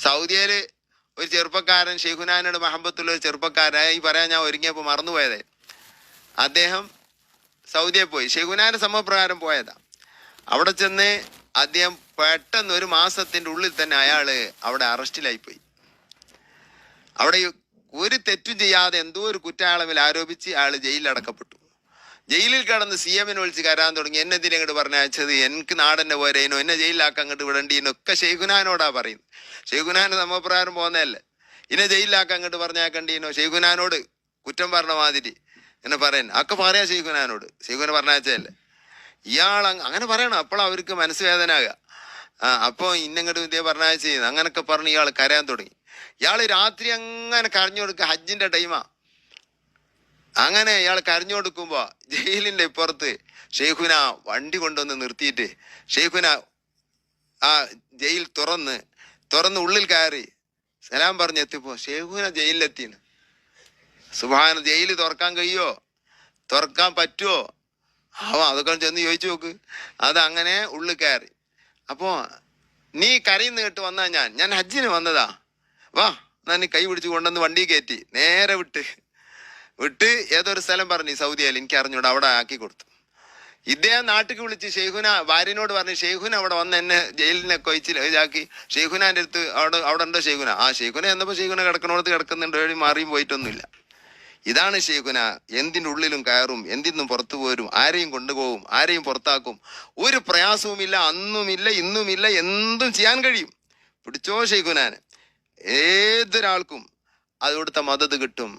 സൗദിയില് ഒരു ചെറുപ്പക്കാരൻ ഷെയ്ഖുനാനോട് മഹബത്തുള്ള ഒരു ചെറുപ്പക്കാരൻ പറയാൻ ഞാൻ ഒരുങ്ങിയപ്പോൾ മറന്നുപോയതേ. അദ്ദേഹം സൗദിയിൽ പോയി, ഷെയ്ഖുനാന്റെ സമപ്രകാരം പോയതാ. അവിടെ ചെന്ന് അദ്ദേഹം പെട്ടെന്ന് 1 മാസത്തിന്റെ ഉള്ളിൽ തന്നെ അയാള് അവിടെ അറസ്റ്റിലായിപ്പോയി. അവിടെ ഒരു തെറ്റും ചെയ്യാതെ എന്തോ ഒരു കുറ്റാളവിൽ ആരോപിച്ച് അയാൾ ജയിലിൽ അടക്കപ്പെട്ടു. ജയിലിൽ കിടന്ന് CM-നെ വിളിച്ച് കരാൻ തുടങ്ങി. എന്നെ എന്തിനെ അങ്ങോട്ട് പറഞ്ഞയച്ചത്, എനിക്ക് നാടെന്നെ പോരേനോ, എന്നെ ജയിലിലാക്കാൻ അങ്ങോട്ട് വിടണ്ടീനൊക്കെ ഷെയ്ഖുനാനോടാ പറയുന്നത്. ഷെയ്ഖുനാന്റെ സമപ്രകാരം പോകുന്നതല്ലേ, ഇന്നെ ജയിലിലാക്കാൻ അങ്ങോട്ട് പറഞ്ഞേക്കണ്ടീനോ, ഷെയ്ഖുനാനോട് കുറ്റം പറഞ്ഞ മാതിരി എന്നെ പറയാൻ ഒക്കെ പറയാ ഷെയ്ഖുനാനോട്. ഷെയ്ഖുന പറഞ്ഞയച്ചതല്ലേ, ഇയാൾ അങ്ങനെ പറയണം. അപ്പോൾ അവർക്ക് മനസ്സുവേദന ആകുക. അപ്പോൾ ഇന്നങ്ങോട്ട് ഇതേ പറഞ്ഞയച്ച ചെയ്യുന്നത് അങ്ങനൊക്കെ പറഞ്ഞ് ഇയാൾ കരയാൻ തുടങ്ങി. ഇയാൾ രാത്രി അങ്ങനെ കരഞ്ഞു കൊടുക്കുക. ഹജ്ജിന്റെ ടൈമാ. അങ്ങനെ ഇയാൾ കരഞ്ഞു കൊടുക്കുമ്പോ ജയിലിന്റെ ഇപ്പുറത്ത് ഷെയ്ഖുന വണ്ടി കൊണ്ടുവന്ന് നിർത്തിയിട്ട് ഷെയ്ഖുന ആ ജയിൽ തുറന്ന് ഉള്ളിൽ കയറി സലാം പറഞ്ഞെത്തിപ്പോ ഷെയ്ഖുന ജയിലിലെത്തിന്. സുബ്ഹാന, ജയില് തുറക്കാൻ കഴിയോ, തുറക്കാൻ പറ്റുമോ? അതൊക്കെ ചെന്ന് ചോദിച്ചു നോക്ക്. അതങ്ങനെ ഉള്ളിൽ കയറി. അപ്പോ നീ കരയുന്ന കേട്ട് വന്നാ ഞാൻ ഹജ്ജിന് വന്നതാ, വാ എന്നാ നീ കൈ പിടിച്ച് കൊണ്ടുവന്ന് വണ്ടി കയറ്റി നേരെ വിട്ട് ഏതൊരു സ്ഥലം പറഞ്ഞു സൗദിയിൽ, എനിക്ക് അറിഞ്ഞൂടെ, അവിടെ ആക്കി കൊടുത്തു. ഇദ്ദേഹം നാട്ടിൽ വിളിച്ച് ഷെയ്ഖുന ഭാര്യനോട് പറഞ്ഞു, ഷെയ്ഖുന അവിടെ വന്ന് എന്നെ ജയിലിനെ കൊയിച്ചിലാക്കി. ഷെയ്ഖുനാന്റെ അടുത്ത് അവിടെ ഉണ്ടോ ഷെയ്ഖുന? ഷെയ്ഖുന എന്നപ്പോ ഷെയ്ഖുന കിടക്കണോടത്ത് കിടക്കുന്നുണ്ട്, വഴി മാറിയും പോയിട്ടൊന്നുമില്ല. ഇതാണ് ഷെയ്ഖുന. എന്തിൻ്റെ ഉള്ളിലും കയറും, എന്തിന്നും പുറത്തു പോരും, ആരെയും കൊണ്ടുപോകും, ആരെയും പുറത്താക്കും. ഒരു പ്രയാസവുമില്ല, അന്നുമില്ല ഇന്നുമില്ല, എന്തും ചെയ്യാൻ കഴിയും. പിടിച്ചോ ഷെയ്ഖുനാന്. ഏതൊരാൾക്കും അത് കൊടുത്ത മദത് കിട്ടും.